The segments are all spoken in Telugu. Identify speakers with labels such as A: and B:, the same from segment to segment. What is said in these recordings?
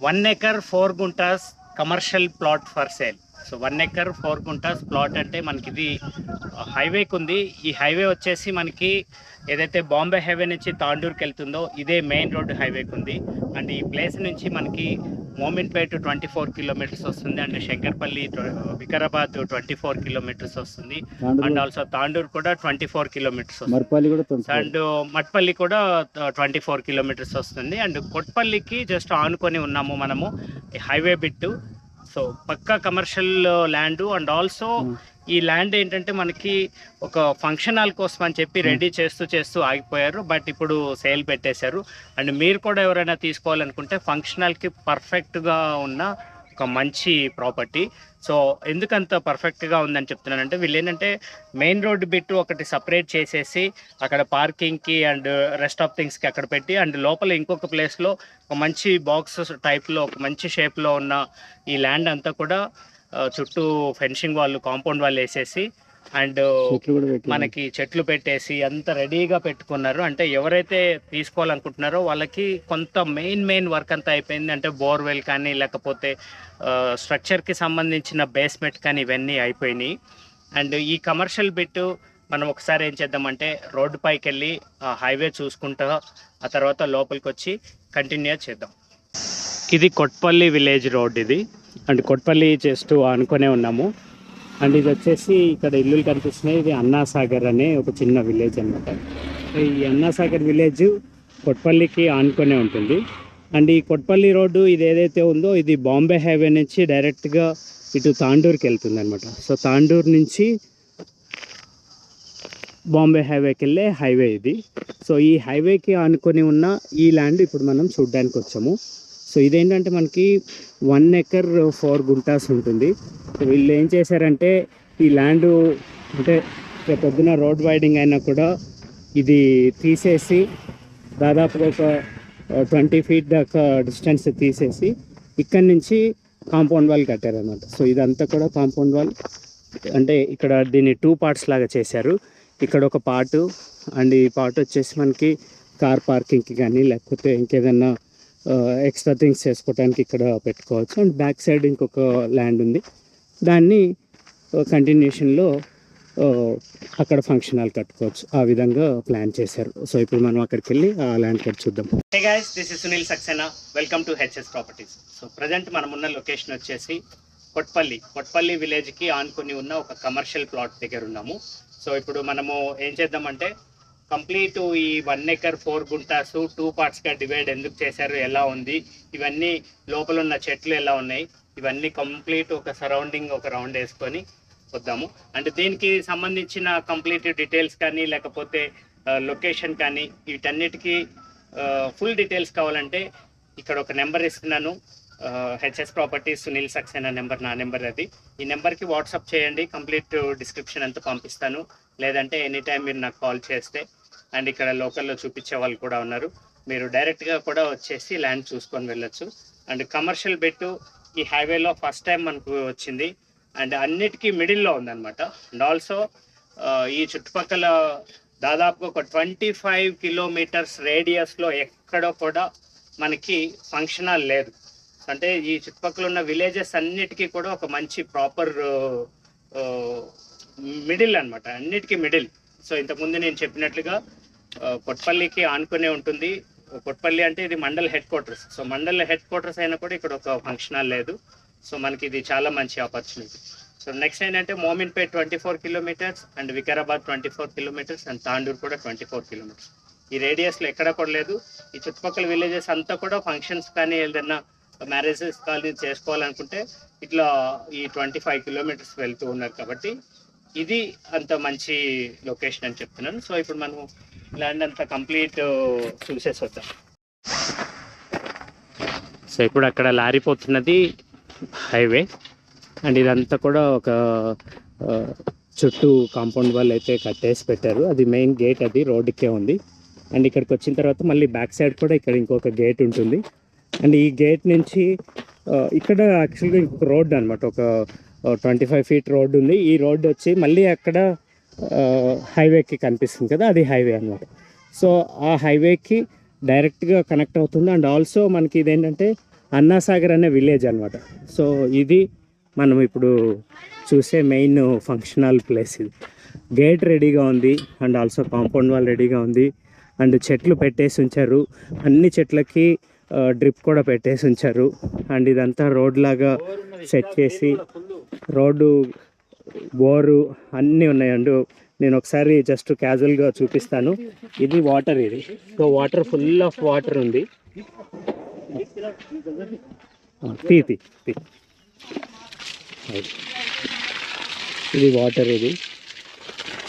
A: 1 acre 4 guntas commercial plot for sale. So 1 acre 4 guntas plot అంటే మనకి ఇది హైవేకి ఉంది. ఈ హైవే వచ్చేసి మనకి ఏదైతే బాంబే హైవే నుంచి తాండూరుకి వెళ్తుందో ఇదే మెయిన్ రోడ్ హైవేకి ఉంది. అండ్ ఈ ప్లేస్ నుంచి మనకి మోమిన్పేట్ 24 కిలోమీటర్స్ వస్తుంది. అండ్ శంకర్పల్లి వికారాబాద్ 24 కిలోమీటర్స్ వస్తుంది. అండ్ ఆల్సో తాండూరు కూడా 24 కిలోమీటర్స్ వస్తుంది. అండ్ మట్పల్లి కూడా 24 కిలోమీటర్స్ వస్తుంది. అండ్ కొట్పల్లికి జస్ట్ ఆనుకొని ఉన్నాము మనము హైవే బిట్టు. సో పక్కా కమర్షియల్ ల్యాండ్. అండ్ ఆల్సో ఈ ల్యాండ్ ఏంటంటే మనకి ఒక ఫంక్షన్ హాల్ కోసం అని చెప్పి రెడీ చేస్తూ ఆగిపోయారు. బట్ ఇప్పుడు సేల్ పెట్టేశారు. అండ్ మీరు కూడా ఎవరైనా తీసుకోవాలనుకుంటే ఫంక్షన్ హాల్కి పర్ఫెక్ట్గా ఉన్న ఒక మంచి ప్రాపర్టీ. సో ఎందుకంత పర్ఫెక్ట్గా ఉందని చెప్తున్నానంటే వీళ్ళు ఏంటంటే మెయిన్ రోడ్ బిట్టు ఒకటి సపరేట్ చేసేసి అక్కడ పార్కింగ్కి అండ్ రెస్ట్ ఆఫ్ థింగ్స్కి అక్కడ పెట్టి అండ్ లోపల ఇంకొక ప్లేస్లో ఒక మంచి బాక్స్ టైప్లో ఒక మంచి షేప్లో ఉన్న ఈ ల్యాండ్ అంతా కూడా చుట్టూ ఫెన్సింగ్ వాళ్ళు కాంపౌండ్ వాళ్ళు వేసేసి అండ్ మనకి చెట్లు పెట్టేసి అంత రెడీగా పెట్టుకున్నారు. అంటే ఎవరైతే తీసుకోవాలనుకుంటున్నారో వాళ్ళకి కొంత మెయిన్ వర్క్ అంతా అయిపోయింది. అంటే బోర్వెల్ కానీ లేకపోతే స్ట్రక్చర్కి సంబంధించిన బేస్మెంట్ కానీ ఇవన్నీ అయిపోయినాయి. అండ్ ఈ కమర్షియల్ బిట్టు మనం ఒకసారి ఏం చేద్దామంటే రోడ్డు పైకి వెళ్ళి హైవే చూసుకుంటా ఆ తర్వాత లోపలికి వచ్చి కంటిన్యూ చేద్దాం. ఇది కొట్పల్లి విలేజ్ రోడ్ ఇది. అండ్ కొట్పల్లి చేస్తూ అనుకునే ఉన్నాము. అండ్ ఇది వచ్చేసి ఇక్కడ ఇల్లులు కనిపిస్తున్నాయి. ఇది అన్నాసాగర్ అనే ఒక చిన్న విలేజ్ అనమాట. ఈ అన్నాసాగర్ విలేజ్ కొట్పల్లికి ఆనుకొనే ఉంటుంది. అండ్ ఈ కొట్పల్లి రోడ్డు ఇది ఏదైతే ఉందో ఇది బాంబే హైవే నుంచి డైరెక్ట్గా ఇటు తాండూరుకి వెళ్తుంది అనమాట. సో తాండూరు నుంచి బాంబే హైవేకి వెళ్ళే హైవే ఇది. సో ఈ హైవేకి ఆనుకొని ఉన్న ఈ ల్యాండ్ ఇప్పుడు మనం చూడ్డానికి వచ్చాము. సో ఇదేంటంటే మనకి 1 acre 4 గుంటాస్ ఉంటుంది. సో వీళ్ళు ఏం చేశారంటే ఈ ల్యాండ్ అంటే పొద్దున రోడ్ వైడింగ్ అయినా కూడా ఇది తీసేసి దాదాపుగా ఒక 20 feet దాకా డిస్టెన్స్ తీసేసి ఇక్కడి నుంచి కాంపౌండ్ వాల్ కట్టారనమాట. సో ఇదంతా కూడా కాంపౌండ్ వాల్ అంటే ఇక్కడ దీన్ని 2 parts లాగా చేశారు. ఇక్కడ ఒక పార్ట్ అండ్ ఈ పార్ట్ వచ్చేసి మనకి కార్ పార్కింగ్కి కానీ లేకపోతే ఇంకేదన్నా ఎక్స్ట్రా థింగ్స్ చేసుకోవడానికి ఇక్కడ పెట్టుకోవచ్చు. అండ్ బ్యాక్ సైడ్ ఇంకొక ల్యాండ్ ఉంది. దాన్ని కంటిన్యూషన్లో అక్కడ ఫంక్షన్ హాల్ కట్టుకోవచ్చు. ఆ విధంగా ప్లాన్ చేశారు. సో ఇప్పుడు మనం అక్కడికి వెళ్ళి ఆ ల్యాండ్ కట్ చూద్దాం. Hey guys, this is Sunil Saxena. Welcome to HS properties. So present మనం ఉన్న లొకేషన్ వచ్చేసి కొట్పల్లి విలేజ్కి ఆనుకొని ఉన్న ఒక కమర్షియల్ ప్లాట్ దగ్గర ఉన్నాము. సో ఇప్పుడు మనము ఏం చేద్దామంటే కంప్లీట్ ఈ 1 acre 4 గుంటాస్ 2 partsగా డివైడ్ ఎందుకు చేశారు, ఎలా ఉంది, ఇవన్నీ లోపల ఉన్న చెట్లు ఎలా ఉన్నాయి, ఇవన్నీ కంప్లీట్ ఒక సరౌండింగ్ ఒక రౌండ్ వేసుకొని వద్దాము. అంటే దీనికి సంబంధించిన కంప్లీట్ డీటెయిల్స్ కానీ లేకపోతే లొకేషన్ కానీ వీటన్నిటికీ ఫుల్ డీటెయిల్స్ కావాలంటే ఇక్కడ ఒక నెంబర్ ఇస్తున్నాను. HS properties Sunil Saxena number, నా నెంబర్ అది. ఈ నెంబర్కి వాట్సాప్ చేయండి. కంప్లీట్ డిస్క్రిప్షన్ అంతా పంపిస్తాను. లేదంటే ఎనీ టైం మీరు నాకు కాల్ చేస్తే అండ్ ఇక్కడ లోకల్లో చూపించే వాళ్ళు కూడా ఉన్నారు. మీరు డైరెక్ట్గా కూడా వచ్చేసి ల్యాండ్ చూసుకొని వెళ్ళొచ్చు. అండ్ కమర్షియల్ బెట్టు ఈ హైవేలో ఫస్ట్ టైం మనకు వచ్చింది. అండ్ అన్నిటికీ మిడిల్లో ఉందన్నమాట. అండ్ ఆల్సో ఈ చుట్టుపక్కల దాదాపుగా ఒక 25 kilometers రేడియస్లో ఎక్కడో కూడా మనకి ఫంక్షన్ హాల్ లేదు. అంటే ఈ చుట్టుపక్కల ఉన్న విలేజెస్ అన్నిటికీ కూడా ఒక మంచి ప్రాపర్ మిడిల్ అనమాట, అన్నిటికీ మిడిల్. సో ఇంతకుముందు నేను చెప్పినట్లుగా కొట్పల్లికి ఆనుకునే ఉంటుంది. కొట్పల్లి అంటే ఇది mandal head quarters. So mandal head quarters అయినా కూడా ఇక్కడ ఒక ఫంక్షన్ హాల్ లేదు. సో మనకి ఇది చాలా మంచి ఆపర్చునిటీ. సో నెక్స్ట్ ఏంటంటే Mominpet 24 kilometers and Vikarabad 24 kilometers and Tandur కూడా 24 kilometers. ఈ రేడియస్లో ఎక్కడ కూడా లేదు. ఈ చుట్టుపక్కల విలేజెస్ అంతా కూడా ఫంక్షన్స్ కానీ ఏదైనా మ్యారేజెస్ కానీ చేసుకోవాలనుకుంటే ఇట్లా ఈ 25 kilometers వెళ్తూ ఉన్నారు. కాబట్టి ఇది అంత మంచి లొకేషన్ అని చెప్తున్నాను. సో ఇప్పుడు మనం ల్యాండ్ అంతా కంప్లీట్ చూసేసి వద్దాం. సో ఇప్పుడు అక్కడ లారిపోతున్నది హైవే అండ్ ఇదంతా కూడా ఒక చుట్టూ కాంపౌండ్ వాల్ అయితే కట్టేసి పెట్టారు. అది మెయిన్ గేట్, అది రోడ్డుకే ఉంది. అండ్ ఇక్కడికి వచ్చిన తర్వాత మళ్ళీ బ్యాక్ సైడ్ కూడా ఇక్కడ ఇంకొక గేట్ ఉంటుంది. అండ్ ఈ గేట్ నుంచి ఇక్కడ యాక్చువల్గా ఇంకొక రోడ్డు అనమాట, ఒక 25 feet రోడ్డు ఉంది. ఈ రోడ్డు వచ్చి మళ్ళీ అక్కడ హైవేకి కనిపిస్తుంది కదా, అది హైవే అనమాట. సో ఆ హైవేకి డైరెక్ట్గా కనెక్ట్ అవుతుంది. అండ్ ఆల్సో మనకి ఇదేంటంటే అన్నాసాగర్ అనే విలేజ్ అనమాట. సో ఇది మనం ఇప్పుడు చూసే మెయిన్ ఫంక్షనల్ ప్లేస్. ఇది గేట్ రెడీగా ఉంది అండ్ ఆల్సో కాంపౌండ్ వాల్ రెడీగా ఉంది అండ్ చెట్లు పెట్టేసి ఉంచారు. అన్ని చెట్లకి డ్రిప్ కూడా పెట్టేసి ఉంచారు అండ్ ఇదంతా రోడ్ లాగా సెట్ చేసి రోడ్డు బోరు అన్నీ ఉన్నాయండి. నేను ఒకసారి జస్ట్ క్యాజువల్గా చూపిస్తాను. ఇది వాటర్, ఇది so water full of water ఉంది. తీ ఇది వాటర్, ఇది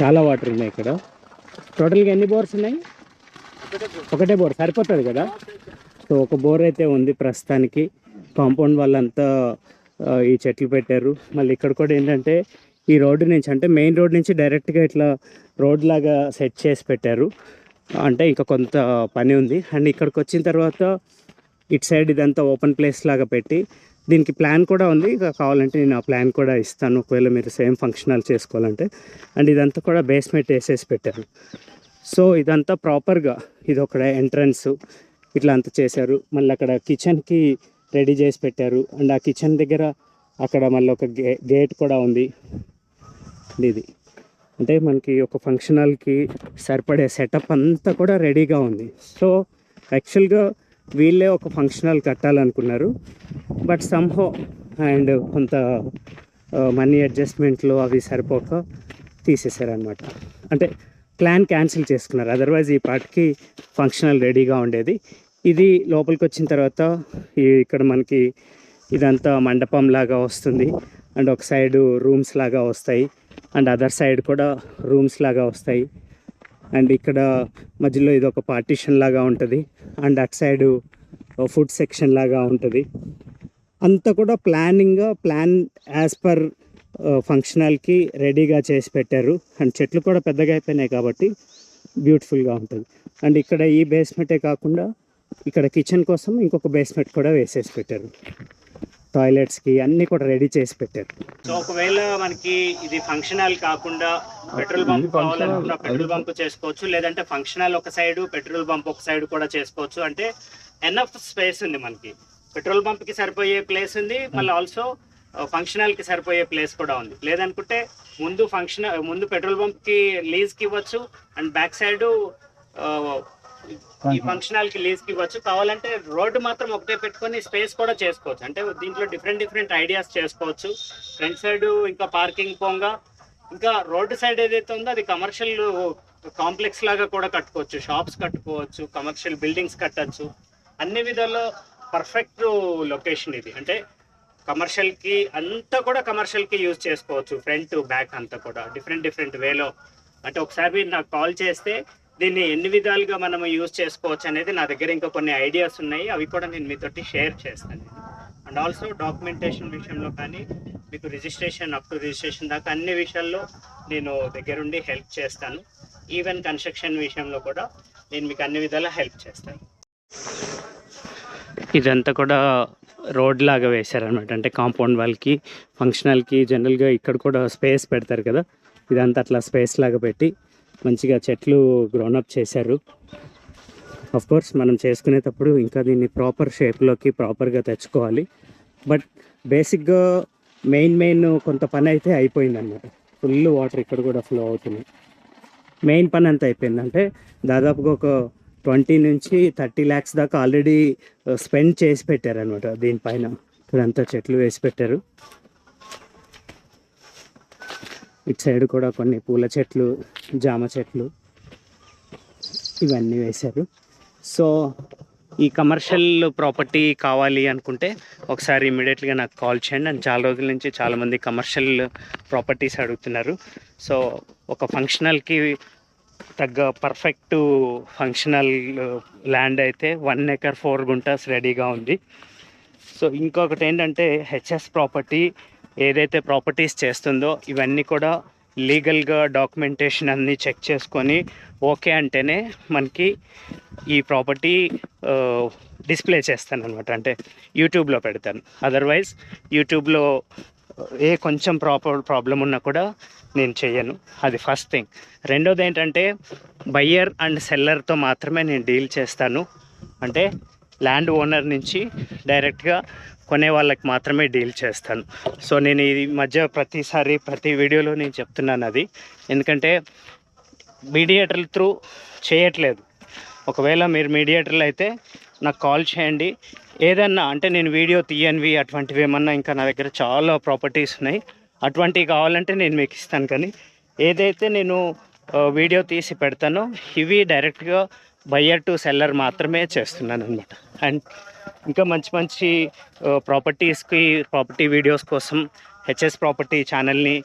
A: చాలా వాటర్ ఉన్నాయి ఇక్కడ. టోటల్గా ఎన్ని బోర్స్ ఉన్నాయి? ఒకటే బోర్ సరిపోతుంది కదా. సో ఒక బోర్ అయితే ఉంది ప్రస్తుతానికి. కాంపౌండ్ వాళ్ళంతా ఈ చెట్లు పెట్టారు. మళ్ళీ ఇక్కడ కూడా ఏంటంటే ఈ రోడ్డు నుంచి, అంటే మెయిన్ రోడ్ నుంచి డైరెక్ట్గా ఇట్లా రోడ్ లాగా సెట్ చేసి పెట్టారు. అంటే ఇంకా కొంత పని ఉంది. అండ్ ఇక్కడికి వచ్చిన తర్వాత ఇటు సైడ్ ఇదంతా ఓపెన్ ప్లేస్ లాగా పెట్టి దీనికి ప్లాన్ కూడా ఉంది. ఇక కావాలంటే నేను ఆ ప్లాన్ కూడా ఇస్తాను ఒకవేళ మీరు సేమ్ ఫంక్షనల్ చేసుకోవాలంటే. అండ్ ఇదంతా కూడా బేస్మెంట్ వేసేసి పెట్టారు. సో ఇదంతా ప్రాపర్గా ఇది ఒక ఎంట్రన్స్ ఇట్లా అంతా చేశారు. మళ్ళీ అక్కడ కిచెన్కి రెడీ చేసి పెట్టారు. అండ్ ఆ కిచెన్ దగ్గర అక్కడ మళ్ళీ ఒక గేట్ కూడా ఉంది. ఇది అంటే మనకి ఒక ఫంక్షనల్కి సరిపడే సెటప్ అంతా కూడా రెడీగా ఉంది. సో యాక్చువల్గా వీళ్ళే ఒక ఫంక్షనల్ కట్టాలనుకున్నారు, బట్ సమ్హో అండ్ కొంత మనీ అడ్జస్ట్మెంట్లో అవి సరిపోక తీసేశారనమాట. అంటే ప్లాన్ క్యాన్సిల్ చేసుకున్నారు. అదర్వైజ్ ఈ పార్ట్కి ఫంక్షనల్ రెడీగా ఉండేది. ఇది లోపలికి వచ్చిన తర్వాత ఇక్కడ మనకి ఇదంతా మండపం లాగా వస్తుంది అండ్ ఒక సైడు రూమ్స్ లాగా వస్తాయి అండ్ అదర్ సైడ్ కూడా రూమ్స్ లాగా వస్తాయి. అండ్ ఇక్కడ మధ్యలో ఇది ఒక పార్టీషన్ లాగా ఉంటుంది అండ్ అటు సైడు ఫుడ్ సెక్షన్ లాగా ఉంటుంది. అంతా కూడా ప్లాన్ యాజ్ పర్ ఫంక్షనల్కి రెడీగా చేసి పెట్టారు. అండ్ చెట్లు కూడా పెద్దగా అయిపోయినాయి కాబట్టి బ్యూటిఫుల్గా ఉంటుంది. అండ్ ఇక్కడ ఈ బేస్మెంటే కాకుండా ఇక్కడ కిచెన్ కోసం ఇంకొక బేస్మెంట్ కూడా వేసేసి పెట్టారు. టాయిలెట్స్కి అన్నీ కూడా రెడీ చేసి పెట్టారు. సో ఒకవేళ మనకి ఇది ఫంక్షనల్ కాకుండా పెట్రోల్ బంప్ కావాలనుకున్న పెట్రోల్ బంప్ చేసుకోవచ్చు, లేదంటే ఫంక్షనల్ ఒక సైడు పెట్రోల్ బంప్ ఒక సైడ్ కూడా చేసుకోవచ్చు. అంటే ఎనఫ్ స్పేస్ ఉంది మనకి. పెట్రోల్ బంప్కి సరిపోయే ప్లేస్ ఉంది, మళ్ళీ ఆల్సో ఫంక్షనల్కి సరిపోయే ప్లేస్ కూడా ఉంది. లేదనుకుంటే ముందు పెట్రోల్ బంప్కి లీజ్కి ఇవ్వచ్చు అండ్ బ్యాక్ సైడు ఈ ఫంక్షనల్కి లీజ్కి ఇవ్వచ్చు. కావాలంటే రోడ్డు మాత్రం ఒకటే పెట్టుకొని స్పేస్ కూడా చేసుకోవచ్చు. అంటే దీంట్లో డిఫరెంట్ ఐడియాస్ చేసుకోవచ్చు. ఫ్రంట్ సైడ్ ఇంకా పార్కింగ్ పోంగా ఇంకా రోడ్డు సైడ్ ఏదైతే ఉందో అది కమర్షియల్ కాంప్లెక్స్ లాగా కూడా కట్టుకోవచ్చు. షాప్స్ కట్టుకోవచ్చు, కమర్షియల్ బిల్డింగ్స్ కట్టచ్చు. అన్ని విధాల్లో పర్ఫెక్ట్ లొకేషన్ ఇది. అంటే కమర్షియల్కి అంతా కూడా కమర్షియల్కి యూజ్ చేసుకోవచ్చు. ఫ్రంట్ బ్యాక్ అంతా కూడా డిఫరెంట్ వేలో. అంటే ఒకసారి మీరు నాకు కాల్ చేస్తే దీన్ని ఎన్ని విధాలుగా మనం యూజ్ చేసుకోవచ్చు అనేది నా దగ్గర ఇంకా కొన్ని ఐడియాస్ ఉన్నాయి. అవి కూడా నేను మీతోటి షేర్ చేస్తాను. అండ్ ఆల్సో డాక్యుమెంటేషన్ విషయంలో కానీ మీకు రిజిస్ట్రేషన్ అప్ టు రిజిస్ట్రేషన్ దాకా అన్ని విషయాల్లో నేను దగ్గరుండి హెల్ప్ చేస్తాను. ఈవెన్ కన్స్ట్రక్షన్ విషయంలో కూడా నేను మీకు అన్ని విధాలా హెల్ప్ చేస్తాను. ఇదంతా కూడా రోడ్ లాగా వేశారనమాట. అంటే కాంపౌండ్ వాళ్ళకి ఫంక్షనల్కి జనరల్గా ఇక్కడ కూడా స్పేస్ పెడతారు కదా, ఇదంతా అట్లా స్పేస్ లాగా పెట్టి మంచిగా చెట్లు గ్రోనప్ చేశారు. కోర్స్ మనం చేసుకునేటప్పుడు ఇంకా దీన్ని ప్రాపర్ షేప్లోకి ప్రాపర్గా తెచ్చుకోవాలి. బట్ బేసిక్గా మెయిన్ కొంత పని అయితే అయిపోయిందన్నమాట. ఫుల్ వాటర్ ఇక్కడ కూడా ఫ్లో అవుతుంది. మెయిన్ పని అంతా అయిపోయిందంటే దాదాపుగా ఒక 20 నుంచి 30 lakhs దాకా ఆల్రెడీ స్పెండ్ చేసి పెట్టారనమాట దీనిపైన. ఇక్కడంతా చెట్లు వేసి పెట్టారు. ఇటు సైడ్ కూడా కొన్ని పూల చెట్లు, జామ చెట్లు ఇవన్నీ వేశారు. సో ఈ కమర్షియల్ ప్రాపర్టీ కావాలి అనుకుంటే ఒకసారి ఇమీడియట్గా నాకు కాల్ చేయండి. అండ్ చాలా రోజుల నుంచి చాలామంది కమర్షియల్ ప్రాపర్టీస్ అడుగుతున్నారు. సో ఒక ఫంక్షనల్కి తగ్గ పర్ఫెక్ట్ ఫంక్షనల్ ల్యాండ్ అయితే 1 acre 4 గుంటాస్ రెడీగా ఉంది. సో ఇంకొకటి ఏంటంటే హెచ్ఎస్ ప్రాపర్టీ ఏదైతే ప్రాపర్టీస్ చేస్తుందో ఇవన్నీ కూడా లీగల్గా డాక్యుమెంటేషన్ అన్నీ చెక్ చేసుకొని ఓకే అంటేనే మనకి ఈ ప్రాపర్టీ డిస్ప్లే చేస్తాను అనమాట. అంటే యూట్యూబ్లో పెడతాను. అదర్వైజ్ యూట్యూబ్లో కొంచెం ప్రాబ్లం ఉన్నా కూడా నేను చెయ్యను. అది ఫస్ట్ థింగ్. రెండోది ఏంటంటే బయ్యర్ అండ్ సెల్లర్తో మాత్రమే నేను డీల్ చేస్తాను. అంటే ల్యాండ్ ఓనర్ నుంచి డైరెక్ట్గా కొనే వాళ్ళకి మాత్రమే డీల్ చేస్తాను. సో నేను ఈ మధ్య ప్రతి వీడియోలో నేను చెప్తున్నాను అది. ఎందుకంటే మీడియేటర్ల త్రూ చేయట్లేదు. ఒకవేళ మీరు మీడియేటర్లు అయితే నాకు కాల్ చేయండి. ఏదన్నా అంటే నేను వీడియో తీయనివి అటువంటివి ఏమన్నా ఇంకా నా దగ్గర చాలా ప్రాపర్టీస్ ఉన్నాయి, అటువంటివి కావాలంటే నేను మీకు ఇస్తాను. కానీ ఏదైతే నేను వీడియో తీసి పెడతానో ఇవి డైరెక్ట్గా బయ్యర్ టు సెల్లర్ మాత్రమే చేస్తున్నాను అనమాట. అండ్ ఇంకా మంచి ప్రాపర్టీ వీడియోస్ కోసం హెచ్ఎస్ ప్రాపర్టీ ఛానల్ని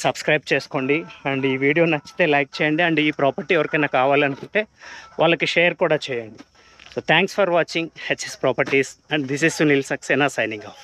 A: సబ్స్క్రైబ్ చేసుకోండి. అండ్ ఈ వీడియో నచ్చితే లైక్ చేయండి. అండ్ ఈ ప్రాపర్టీ ఎవరికైనా కావాలనుకుంటే వాళ్ళకి షేర్ కూడా చేయండి. So thanks for watching HS properties and this is Sunil Saxena signing of.